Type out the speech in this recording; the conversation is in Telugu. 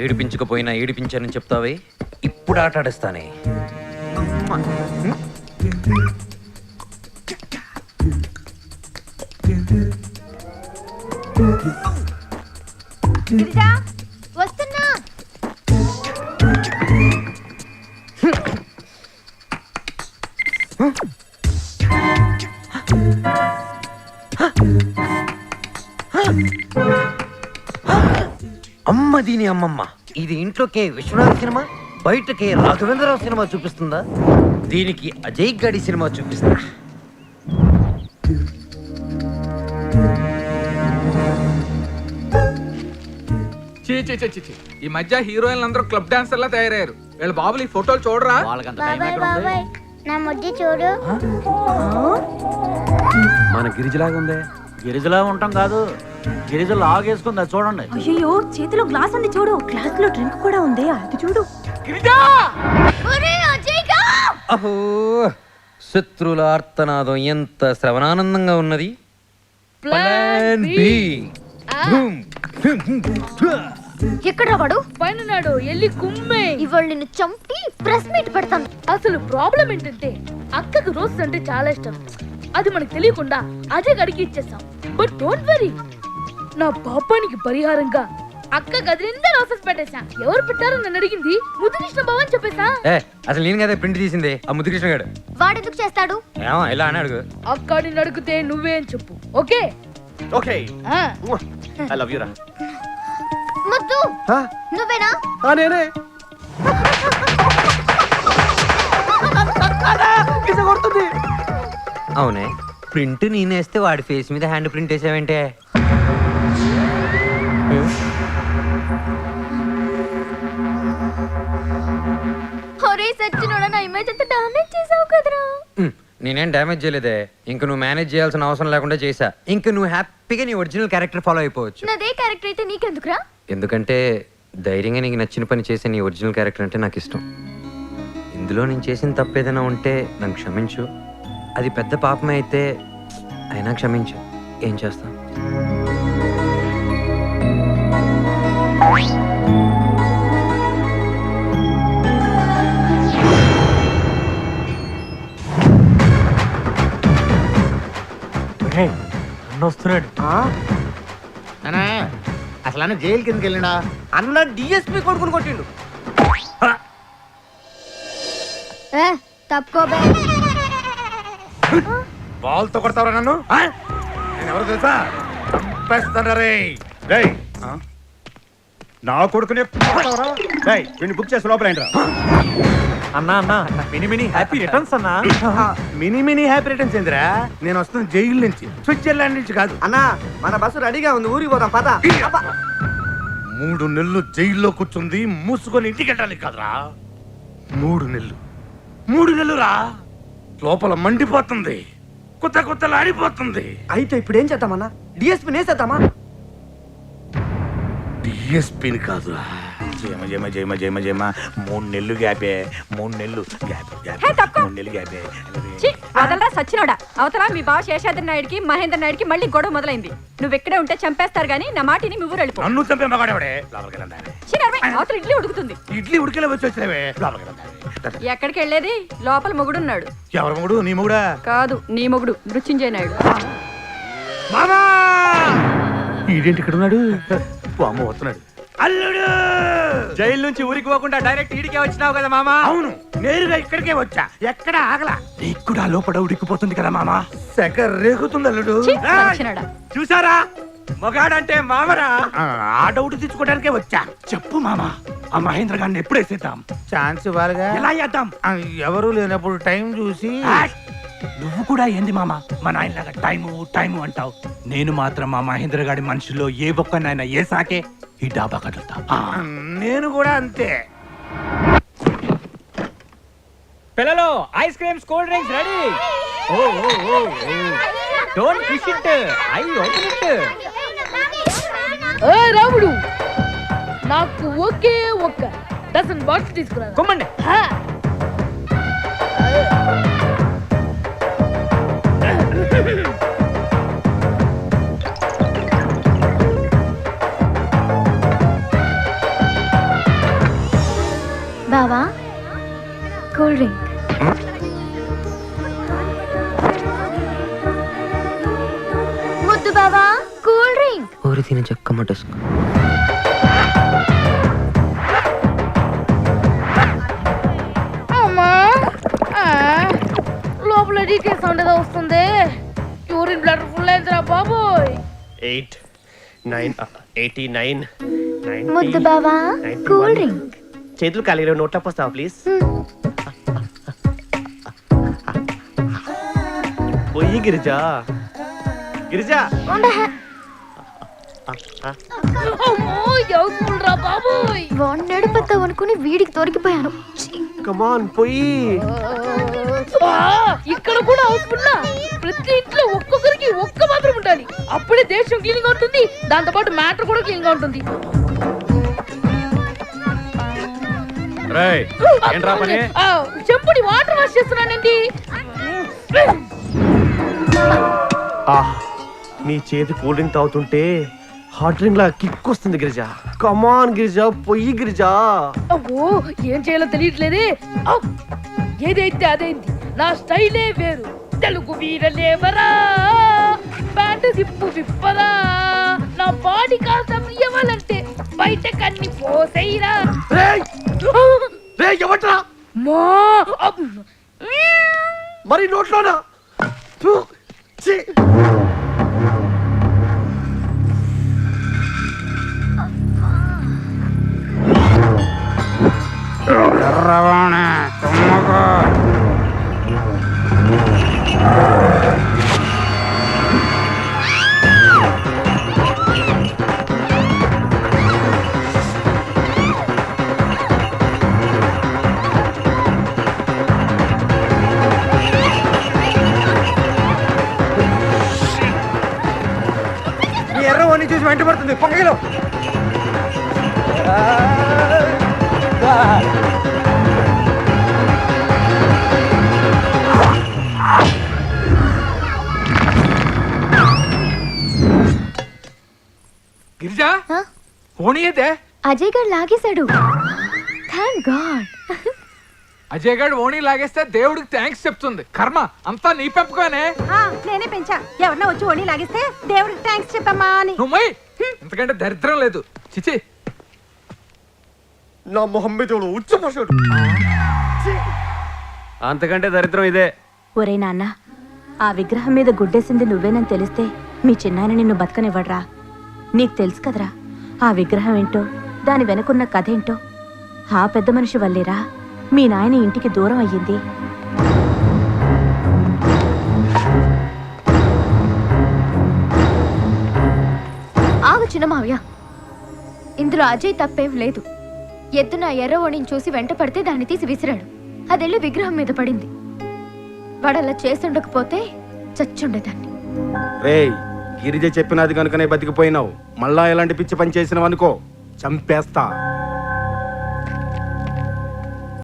ఏడిపించకపోయినా ఏడిపించానని చెప్తావే, ఇప్పుడు ఆట ఆడిస్తానే. వస్తున్నా. అమ్మ దీని అమ్మమ్మ, ఇది ఇంట్లోకే విశ్వనాథ్ సినిమా, బయటకే రాఘవేంద్రరావు సినిమా చూపిస్తుందా? దీనికి అజయ్ గడి సినిమా చూపిస్తా. ఈ మధ్య హీరోయిన్లు అందరూ క్లబ్ డాన్సర్లా తయారయ్యారు. వీళ్ళ బాబులు ఈ ఫోటోలు చూడరా? బాబాయ్ నా ముద్దు చూడు. మన గిరిజలాగా ఉందే. గిరిజలా ఉంటాం కాదు, గిరిజ లాగేసుకుందా చూడండి. అయ్యో చేతిలో గ్లాస్ ఉంది చూడు, గ్లాస్ లో డ్రింక్ కూడా ఉంది, అది చూడు. అహో, శత్రుల ఆర్తనాదం ఎంత శ్రవణానందంగా ఉన్నది. Plan B. ఎక్కడ వాడు? పైన ఎల్లి కుమ్మే. ఇవాళ నిన్ను చంపి ప్రెస్ మీట్ పెడతాను. అసలు ప్రాబ్లం ఏంటంటే అక్కకు రోజ్ అంటే చాలా ఇష్టం. అది మనకు తెలియకుండా అజయ్ గడికి ఇచ్చేసాం. బట్ డోంట్ వరీ, నా పాపానికి పరిహారంగా అక్క గది నిండా రోసెస్ పెట్టేశా. ఎవరు పెట్టారో నన్ను అడిగింది. ముద్దుకృష్ణ బావ అని చెప్పేసా. అసలు నేను కదా ప్రింట్ తీసింది ఆ ముద్దుకృష్ణ గారు. వాడెందుకు చేస్తాడు? ఏమో ఇలా అని అడుగు. అక్క నిన్ను అడిగితే నువ్వే అని చెప్పు. Okay okay, I love you రా. ముద్దు నువ్వేనా? నేనే. అవునే, ప్రింట్ నేనేస్తే వాడి ఫేస్ మీద హ్యాండ్ ప్రింట్ వేసావేంటే? ఒరే సచ్చినోడా, నా ఇమేజ్ అంతా డామేజ్ చేసావు కదరా. నేనేం డ్యామేజ్ చేయలేదే. ఇంక నువ్వు మేనేజ్ చేయాల్సిన అవసరం లేకుండా చేశా. ఇంక నువ్వు హ్యాపీగా నీ ఒరిజినల్ క్యారెక్టర్ ఫాలో అయిపోవచ్చు. నాదే క్యారెక్టర్ అయితే నీకెందుకురా? ఎందుకంటే ధైర్యంగా నీకు నచ్చిన పని చేసే నీ ఒరిజినల్ క్యారెక్టర్ అంటే నాకు ఇష్టం. ఇందులో నేను చేసిన తప్పు ఏదైనా ఉంటే నన్ను క్షమించు. అది పెద్ద పాపమే అయితే అయినా క్షమించు. ఏం చేస్తాం? వస్తున్నాడు అసలు అన్న జైలు కిందకి వెళ్ళినా? అన్న డిఎస్పీ కొడుకుని కొట్టిండు. తప్పుకోబే. బాల్తో కొడతావరా నన్ను? నేను ఎవరు తెలుసా? నా కొడుకునే బుక్ చేసి లోపల అన్నా మినీ మినీ హ్యాపీ రిటర్న్స్ అన్నా. మినీ హ్యాపీ రిటర్న్స్ ఏందిరా? నేను వస్తుంది జైలు నుంచి, స్విట్జర్లాండ్ నుంచి కాదు. అన్నా మన బస్సు రెడీగా ఉంది, ఊరికి పోదాం పద. 3 నెలలు జైల్లో కూర్చుంది మూసుకొని ఇంటికి వెళ్ళాలి కదరా. 3 నెలలు రా. లోపల మండిపోతుంది, కొత్తలాడిపోతుంది. అయితే ఇప్పుడు ఏం చేద్దామన్నా? డిఎస్పీ నేసేద్దామా? డిఎస్పీని కాదురా, జయమ 3 నెలలు గ్యాపే. 3 నెలలు గ్యాపే. వదలరా సచ్చినోడా. అవతల మీ బావ శేషాద్రి నాయుడికి మహేంద్ర నాయుడికి మళ్ళీ గొడవ మొదలైంది. నువ్వు ఇక్కడే ఉంటే చంపేస్తారు గానీ నా మాటిని మీ ఊరు వెళ్ళిపో. నన్ను చంపే మగాడేవాడే. అవతల ఇడ్లీ ఉడుకుతుంది. ఇడ్లీ ఉడికేలా వచ్చి వచ్చినవే. ఎక్కడికి వెళ్ళేది? లోపల మొగుడున్నాడు. ఎవరు మొగుడు? నీ మొగుడా? కాదు, నీ మొగుడు మృత్యుంజయ నాయుడు. మామా ఈడేంటి ఇక్కడ ఉన్నాడు? అమ్మ వస్తున్నాడు. అల్లుడు జైలు నుంచి ఊరికి పోకుండా డైరెక్ట్ ఈడికే వచ్చినావు కదా మామా? అవును, నేరుగా ఇక్కడికే వచ్చా. ఎక్కడ ఆగలా. నీకు కూడా లోపల ఉడికిపోతుంది కదా మామా. సెక రేగుతుంది అల్లుడు. చూసారా, మగాడంటే మామరా. ఆ డౌట్ తెచ్చుకోవడానికే వచ్చా. చెప్పు మామా, ఆ మహేంద్ర గారిని ఎప్పుడు వేసేద్దాం? ఛాన్స్ ఇవ్వాలిగా. ఎలా చేద్దాం? ఎవరు లేనప్పుడు టైం చూసి. నువ్వు కూడా ఏంది మామా మా నాయనలాగా టైము అంటావు? నేను మాత్రం మా మహేంద్ర గారి మనుషుల్లో ఏ ఒక్కనైనా ఏ సాకే ఈ డాబా కదులుతా. నేను కూడా అంతే. పిల్లలు, ice creams, cool drinks ready. Don't push it, I open it. Ramudu, నాకు ఒకే ఒక్క డజన్ బాక్స్ తీసుకురా. కొమ్మండి. Cool drink. ఊరి తిని చెక్కమ్మటేసుకో. అమ్మా లోపల డీకే సౌండ్ ఏదో వస్తుంది. యూరిన్ బ్లడ్ ఫుల్ అయిందిరా బాబోయ్. 8 9 89 ముద్దు 90 బావా కూల్ డ్రింక్. చేతులు ఖాళీ నోట్ల పోస్తావా ప్లీజ్? పోయి గిరిజా గిరిజా. అమ్మో ఎవరు రా బాబోయ్. వాడిని నడిపోతావు అనుకుని వీడికి దొరికిపోయాను. కమాన్ పోయి. ఇక్కడ కూడా అవుతున్నా. ప్రతి ఇంట్లో ఒక్కొక్కరికి ఒక్క మాత్రం ఉండాలి. అప్పుడే దేశం క్లీన్ గా ఉంటుంది. దాంతో పాటు మ్యాటర్ కూడా క్లీన్ గా ఉంటుంది. చెంపుని వాటర్ వాష్ చేస్తున్నానండి. నీ చేతి కూల్ డ్రింక్ తాగుతుంటే హాట్ డ్రింక్ లా కిక్ వస్తుంది గిరిజా. కమాన్ గిరిజా పోయి గిరిజా. అబ్బో ఏం చేయాలో తెలియట్లేదే. ఏదైతే అదైంది. నా స్టైలే వేరు. తెలుగు వీరలేవరా బ్యాండ్ దిప్పు విప్పరా. నా బాడీ కాస్త ఇవ్వాలంటే బయట కన్ని పోసేయరా. ఎవట్రా మా మరి నోట్లోనా? ఎర్రవని చూసి వెంట పడుతుంది పొంగలో. గిరిజా Huh? ఓణి అయితే అజయ్ గారు లాగేశాడు. Thank God. అజయ్ గారు ఓణి లాగేస్తే దేవుడికి థ్యాంక్స్ చెప్తుంది. కర్మ అంతా నీ పెంపకమే. నేనే పెంచా. ఎవరన్నా వచ్చి ఓణి లాగిస్తే దేవుడికి థ్యాంక్స్ చెప్పమ్మా అని. నువ్వు ఇంతకంటే దరిద్రం లేదు. చిచి నా మొహం మీద ఉచ్చపోసాడు. అంతకంటే దరిద్రం ఇదే. ఒరే నాన్న, ఆ విగ్రహం మీద గుడ్డేసింది నువ్వేనని తెలిస్తే మీ చిన్నాయన నిన్ను బతకనివ్వడ్రా. నీకు తెలుసు కదరా ఆ విగ్రహం ఏంటో, దాని వెనుకున్న కథ ఏంటో. ఆ పెద్ద మనిషి వల్లేరా మీ నాయన ఇంటికి దూరం అయ్యింది. ఆగు చిన్న మావయ్య, ఇందులో అజయ్ తప్పేం లేదు. ఎద్దున ఎర్రవోణిని చూసి వెంట పడితే దాన్ని తీసి విసిరాడు. అదెళ్ళి విగ్రహం మీద పడింది. వాడలా చేసుండకపోతే చచ్చుండేదాన్ని. రేయ్ గిరిజ చెప్పినది కనుకనే బతికిపోయినావు. మళ్ళా ఎలాంటి పిచ్చి పని చేసినావు అనుకో చంపేస్తా.